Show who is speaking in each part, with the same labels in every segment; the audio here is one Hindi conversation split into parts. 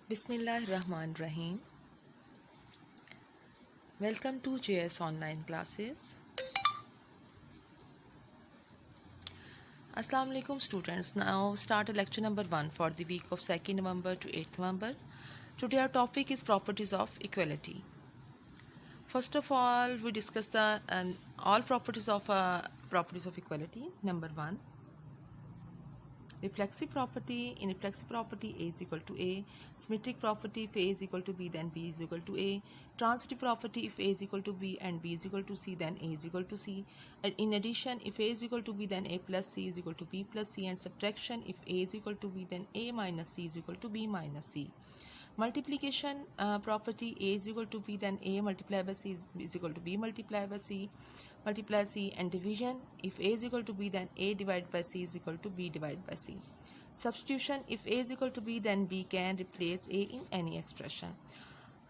Speaker 1: Bismillahirrahmanirrahim. Welcome to JS Online Classes. Assalamu alaikum students. Now start lecture number 1 for the week of 2nd November to 8th November. Today our topic is properties of equality. First of all, we discuss the all properties of equality. Number 1. Reflexive property. In reflexive property, A is equal to A. Symmetric property, if A is equal to B, then B is equal to A. Transitive property, if A is equal to B and B is equal to C, then A is equal to C. And in addition, if A is equal to B, then A plus C is equal to B plus C. And subtraction, if A is equal to B, then A minus C is equal to B minus C. Multiplication property, A is equal to B, then A multiplied by C is equal to B multiplied by C. Multiply C. And division, if A is equal to B, then A divided by C is equal to B divided by C. Substitution, if A is equal to B, then B can replace A in any expression.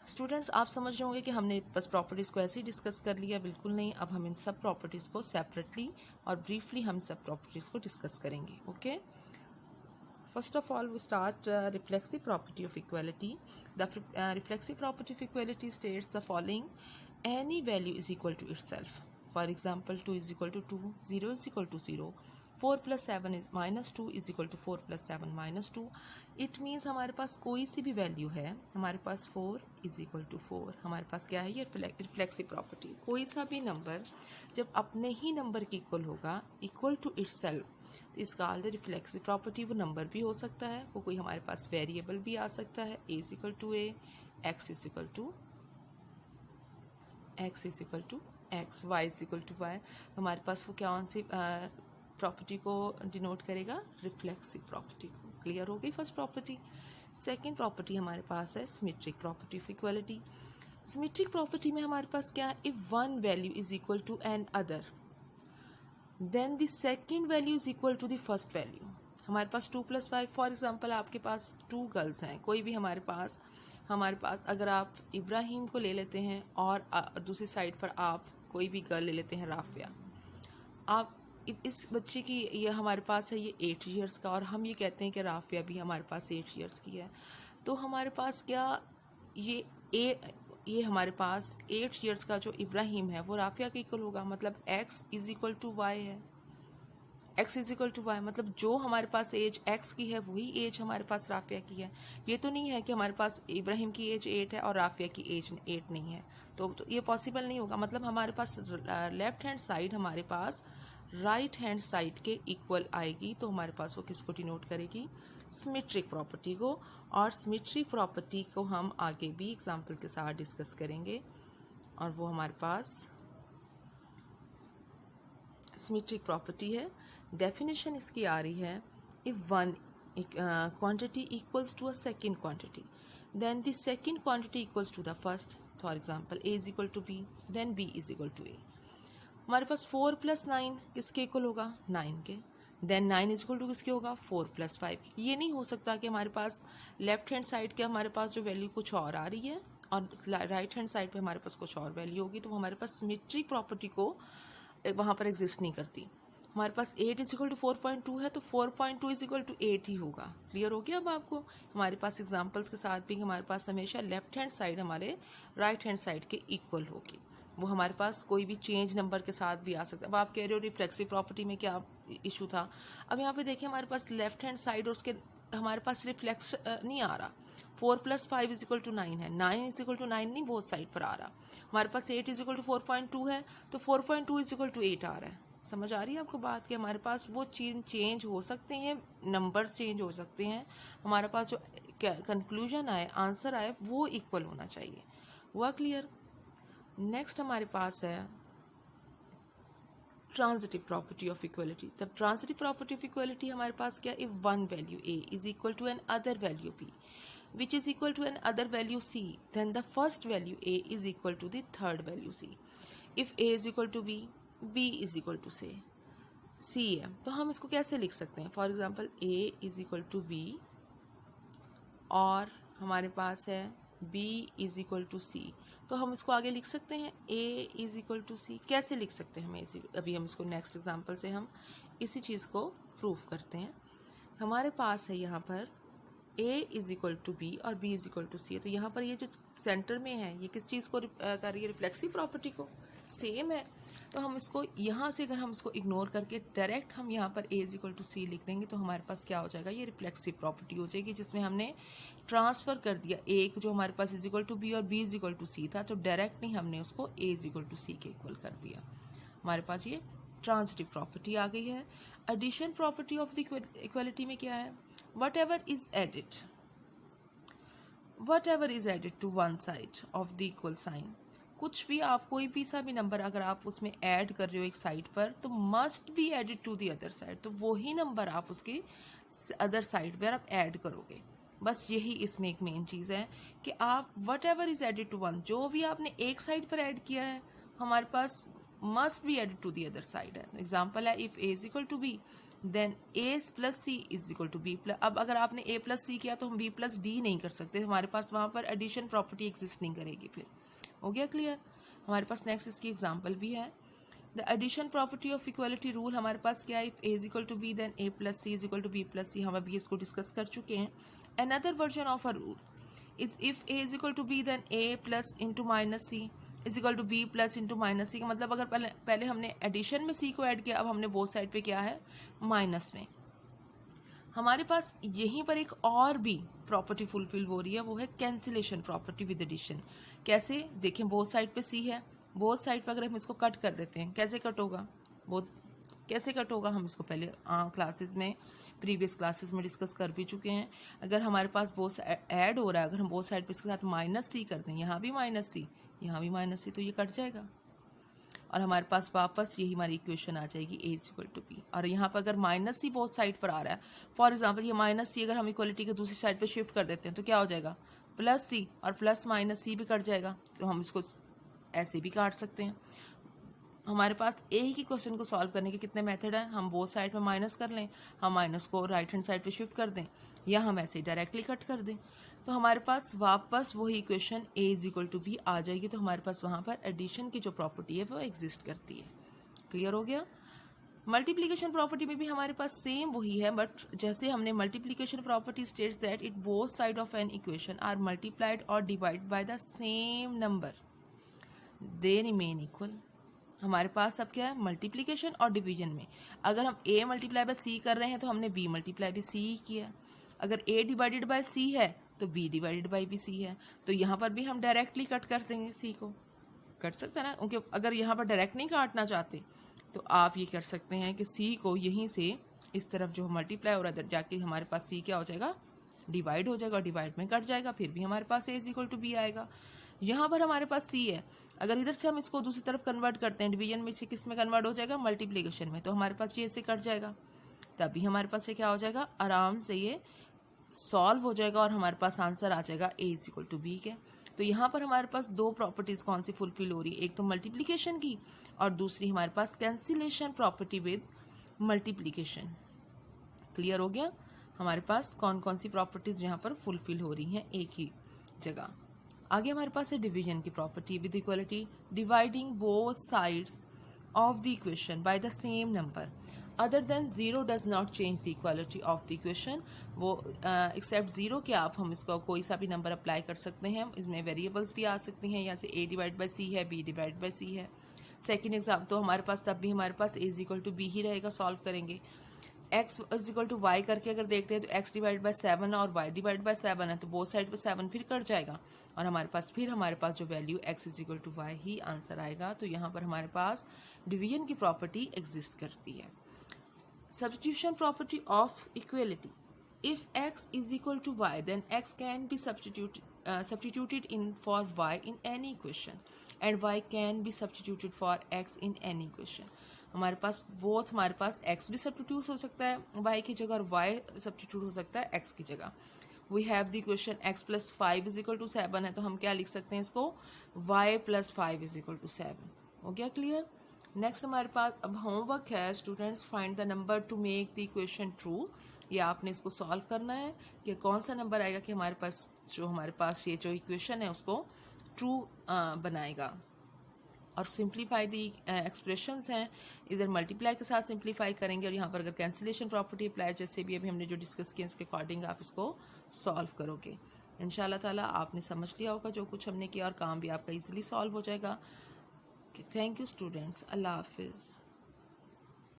Speaker 1: Students, आप समझ रहे होंगे कि हमने बस प्रॉपर्टीज़ को ऐसे ही डिस्कस कर लिया, बिल्कुल नहीं. अब हम इन सब प्रॉपर्टीज़ को सेपरेटली और ब्रीफली हम सब प्रॉपर्टीज़ को डिस्कस करेंगे. Okay, first of all we start reflexive property of equality. The reflexive property of equality states the following: any value is equal to itself. For example, 2 is equal to 2, 0 is equal to 0, 4 plus 7 is minus 2 is equal to 4 plus 7 minus 2. It means हमारे पास कोई सी भी वैल्यू है, हमारे पास 4 is equal to 4. हमारे पास क्या है? ये रिफ्लेक्सिव प्रॉपर्टी. कोई सा भी नंबर जब अपने ही नंबर की इक्वल होगा, इक्वल टू इटसेल्फ, इसका ऑल द रिफ्लेक्सिव प्रॉपर्टी. वो नंबर भी हो सकता है, वो कोई हमारे पास वेरिएबल भी आ सकता है. A is equal to A, X is equal to X, Y is equal to Y. हमारे पास वो क्या कौन सी प्रॉपर्टी को डिनोट करेगा? रिफ्लेक्सिव प्रॉपर्टी को. क्लियर हो गई फर्स्ट प्रॉपर्टी. सेकंड प्रॉपर्टी हमारे पास है symmetric property of equality. Symmetric property में हमारे पास क्या है? If one value is equal to another, then the second value is equal to the first value. हमारे पास 2 + 5. फॉर एग्जांपल, आपके पास 2 गर्ल्स हैं, कोई भी हमारे पास अगर आप इब्राहिम को ले लेते हैं और दूसरी साइड पर आप कोई भी गर्ल ले लेते हैं, राफिया. आप इस बच्चे की, ये हमारे पास है, ये 8 ईयर्स का, और हम ये कहते हैं कि राफिया भी हमारे पास 8 ईयर्स की है. तो हमारे पास क्या, ये हमारे पास 8 ईयर्स का जो इब्राहिम है वो राफिया के इक्वल होगा. मतलब X is equal to y है. X is equal to y मतलब जो हमारे पास एज X की है वही एज हमारे पास राफिया की है. ये तो नहीं है कि हमारे पास इब्राहिम की एज 8 है और राफिया की एज 8 नहीं है. तो ये पॉसिबल नहीं होगा. मतलब हमारे पास लेफ्ट हैंड साइड हमारे पास राइट हैंड साइड के इक्वल आएगी. तो हमारे पास वो किसको डिनोट करेगी? सिमेट्रिक प्रॉपर्टी को. और सिमेट्रिक प्रॉपर्टी को हम आगे भी एग्जाम्पल के साथ डिस्कस करेंगे. और वो हमारे पास सिमेट्रिक प्रॉपर्टी है. डेफिनेशन इसकी आ रही है: if one quantity equals to a second quantity, then the second quantity equals to the first. For example, A is equal to B, then B is equal to A. हमारे पास 4 + 9 किसके इक्वल होगा? 9 के. देन 9 इज इक्वल टू किसके होगा? 4 + 5. ये नहीं हो सकता कि हमारे पास लेफ्ट हैंड साइड के हमारे पास जो वैल्यू कुछ और आ रही है और राइट हैंड साइड पे हमारे पास कुछ और वैल्यू होगी. तो हमारे पास सिमेट्रिक प्रॉपर्टी को वहाँ पर एग्जिस्ट नहीं करती. हमारे पास 8 इज इक्वल टू 4.2 है, तो 4.2 इज इक्वल टू 8 ही होगा. क्लियर हो गया अब आपको? हमारे पास एग्जांपल्स के साथ भी हमारे पास हमेशा लेफ्ट हैंड साइड हमारे राइट हैंड साइड के इक्वल होगी. वो हमारे पास कोई भी चेंज नंबर के साथ भी आ सकता है. अब आप कह रहे हो रिफ्लेक्सिव प्रॉपर्टी में क्या इशू था? अब यहाँ पे देखिए, हमारे पास लेफ्ट हैंड साइड और उसके हमारे पास रिफ्लेक्स नहीं आ रहा. 4 + 5 इज इक्वल टू 9 है, 9 इज इक्वल टू 9 नहीं बोथ साइड पर आ रहा. हमारे पास 8 इज इक्वल टू 4.2 है, तो 4.2 इज इक्वल टू 8 आ रहा है. समझ आ रही है आपको बात? कि हमारे पास वो चेंज हो सकते हैं, नंबर्स चेंज हो सकते हैं, हमारे पास जो कंक्लूजन आए, आंसर आए, वो इक्वल होना चाहिए. हुआ क्लियर? नेक्स्ट हमारे पास है transitive property of equality. The transitive property of equality हमारे पास क्या? If one value A is equal to another value B which is equal to an other value C, then the first value A is equal to the third value C. If A is equal to B, B is equal to say C है, तो हम इसको कैसे लिख सकते हैं? For example, A is equal to B और हमारे पास है B is equal to C. तो हम इसको आगे लिख सकते हैं A is equal to C. कैसे लिख सकते हैं हमें? अभी हम इसको नेक्स्ट एग्जाम्पल से हम इसी चीज़ को प्रूव करते हैं. हमारे पास है यहाँ पर ए इज इक्वल टू बी और बी इज इक्वल टू सी है। तो यहाँ पर ये जो सेंटर में है ये किस चीज़ को कर रही है, रिफ्लेक्सिव प्रॉपर्टी को, सेम है। तो हम इसको यहाँ से अगर हम इसको इग्नोर करके डायरेक्ट हम यहाँ पर ए इज इक्वल टू सी लिख देंगे तो हमारे पास क्या हो जाएगा, ये रिफ्लेक्सिव प्रॉपर्टी हो जाएगी, जिसमें हमने ट्रांसफ़र कर दिया एक जो हमारे पास इज इक्वल टू बी और बी इज इक्वल टू सी था, तो डायरेक्ट नहीं हमने उसको ए इज इक्वल टू सी के इक्वल कर दिया। हमारे पास ये ट्रांजिटिव प्रॉपर्टी आ गई है। Addition property of the equality में क्या है, whatever is added to one side of the equal sign, कुछ भी आप कोई भी सा भी नंबर अगर आप उसमें ऐड कर रहे हो एक साइड पर तो must be added to the other side, तो वही नंबर आप उसके अदर साइड पर आप ऐड करोगे। बस यही इसमें एक मेन चीज़ है कि आप whatever is added to one, जो भी आपने एक साइड पर ऐड किया है हमारे पास must be added to the other side है। एग्जाम्पल है if A is equal to B then A plus C is equal to B plus. अब अगर आपने ए प्लस सी किया तो हम बी प्लस डी नहीं कर सकते, हमारे पास वहाँ पर एडिशन प्रॉपर्टी एग्जिस्ट नहीं करेगी। फिर हो गया क्लियर। हमारे पास नेक्स्ट इसकी एग्जांपल भी है। The addition property of equality rule हमारे पास क्या है, if A is equal to B then A plus C is equal to B plus C, हम अभी इसको डिस्कस कर चुके हैं। Another version of a rule is if A is equal to B then A plus into minus C is equal to B plus into minus C का मतलब अगर पहले हमने एडिशन में सी को ऐड किया, अब हमने बोथ साइड पे क्या है माइनस में। हमारे पास यहीं पर एक और भी प्रॉपर्टी फुलफिल हो रही है, वो है कैंसिलेशन प्रॉपर्टी विद एडिशन। कैसे देखें, बोथ साइड पे सी है, बोथ साइड पे अगर हम इसको कट कर देते हैं कैसे कट होगा, कैसे कट होगा हम इसको पहले क्लासेस में प्रीवियस क्लासेस में डिस्कस कर भी चुके हैं। अगर हमारे पास बोथ ऐड हो रहा है, अगर हम बोथ साइड पे इसके साथ माइनस सी कर दें, यहाँ भी माइनस सी यहाँ भी माइनस सी, तो ये कट जाएगा और हमारे पास वापस यही हमारी इक्वेशन आ जाएगी ए इज इक्वल टू बी। और यहाँ पर अगर माइनस सी बोथ साइड पर आ रहा है, फॉर एग्जांपल ये माइनस सी अगर हम इक्वलिटी के दूसरी साइड पर शिफ्ट कर देते हैं तो क्या हो जाएगा प्लस सी, और प्लस माइनस सी भी कट जाएगा, तो हम इसको ऐसे भी काट सकते हैं। हमारे पास एक ही क्वेश्चन को सॉल्व करने के कितने मेथड हैं, हम बोथ साइड में माइनस कर लें, हम माइनस को राइट हैंड साइड पे शिफ्ट कर दें, या हम ऐसे डायरेक्टली कट कर दें, तो हमारे पास वापस वही equation A is equal to B आ जाएगी। तो हमारे पास वहाँ पर एडिशन की जो प्रॉपर्टी है वो एग्जिस्ट करती है। क्लियर हो गया। मल्टीप्लिकेशन प्रॉपर्टी में भी हमारे पास सेम वही है, बट जैसे हमने multiplication property states that it both side of an equation are multiplied और divide by the same number they remain equal. हमारे पास अब क्या है मल्टीप्लिकेशन और डिवीजन में अगर हम a मल्टीप्लाई बाय सी कर रहे हैं तो हमने b मल्टीप्लाई बाय सी किया, अगर a डिवाइडेड बाय सी है तो b डिवाइडेड बाय भी सी है, तो यहाँ पर भी हम डायरेक्टली कट कर देंगे, सी को कट सकते हैं ना, क्योंकि अगर यहाँ पर डायरेक्ट नहीं काटना चाहते तो आप ये कर सकते हैं कि सी को यहीं से इस तरफ जो मल्टीप्लाई हो रहा है जाके हमारे पास सी क्या हो जाएगा डिवाइड हो जाएगा, और डिवाइड में कट जाएगा, फिर भी हमारे पास ए इज इक्वल टू बी आएगा। यहाँ पर हमारे पास सी है, अगर इधर से हम इसको दूसरी तरफ कन्वर्ट करते हैं डिवीजन में से किस में कन्वर्ट हो जाएगा मल्टीप्लिकेशन में, तो हमारे पास ये ऐसे कट जाएगा, तभी हमारे पास ये क्या हो जाएगा आराम से ये सॉल्व हो जाएगा और हमारे पास आंसर आ जाएगा ए इज इक्वल टू बी के। तो यहाँ पर हमारे पास दो प्रॉपर्टीज़ कौन सी फुलफिल हो रही है, एक तो मल्टीप्लिकेशन की और दूसरी हमारे पास cancellation property with multiplication. Clear हो गया। हमारे पास कौन कौन सी प्रॉपर्टीज़ यहाँ पर फुलफिल हो रही हैं एक ही जगह। आगे हमारे पास है डिवीजन की property with equality, dividing both sides of the equation by the same number other than zero does not change the equality of the equation. वो एक्सेप्ट जीरो के आप हम इसको कोई सा भी नंबर अप्लाई कर सकते हैं, इसमें वेरिएबल्स भी आ सकती हैं, यहाँ से a डिवाइड बाई सी है, b डिवाइड बाई सी है। सेकंड एग्जाम तो हमारे पास तब भी हमारे पास a is equal to B ही रहेगा, सॉल्व करेंगे। x is equal to Y करके अगर देखते हैं तो x डिवाइड बाई 7 और y डिवाइड बाई 7 है, तो बोथ साइड पे 7 फिर कट जाएगा और हमारे पास जो value x is equal to y ही आंसर आएगा। तो यहाँ पर हमारे पास डिवीजन की प्रॉपर्टी एग्जिस्ट करती है। Substitution property of equality. If x is equal to y, then x can be substituted in for y in any equation, and y can be substituted for x in any equation. हमारे पास x भी सब्स्टिट्यूट हो सकता है y की जगह और y सब्स्टिट्यूट हो सकता है x की जगह। We have the equation x plus 5 is equal to 7 है, तो हम क्या लिख सकते हैं इसको y plus 5 is equal to 7। हो गया क्लियर। नेक्स्ट हमारे पास अब होमवर्क है students, find the number two make the equation true. ये आपने इसको सॉल्व करना है कि कौन सा नंबर आएगा कि हमारे पास ये जो इक्वेशन है उसको ट्रू बनाएगा। और सिंप्लीफाई दी एक्सप्रेशंस हैं, इधर मल्टीप्लाई के साथ सिंप्लीफाई करेंगे, और यहाँ पर अगर कैंसिलेशन प्रॉपर्टी अप्लाई जैसे भी अभी हमने जो डिस्कस किया इसके अकॉर्डिंग आप इसको सॉल्व करोगे। इंशाल्लाह ताला आपने समझ लिया होगा जो कुछ हमने किया, और काम भी आपका ईजिली सॉल्व हो जाएगा। थैंक यू स्टूडेंट्स, अल्लाह हाफिज़।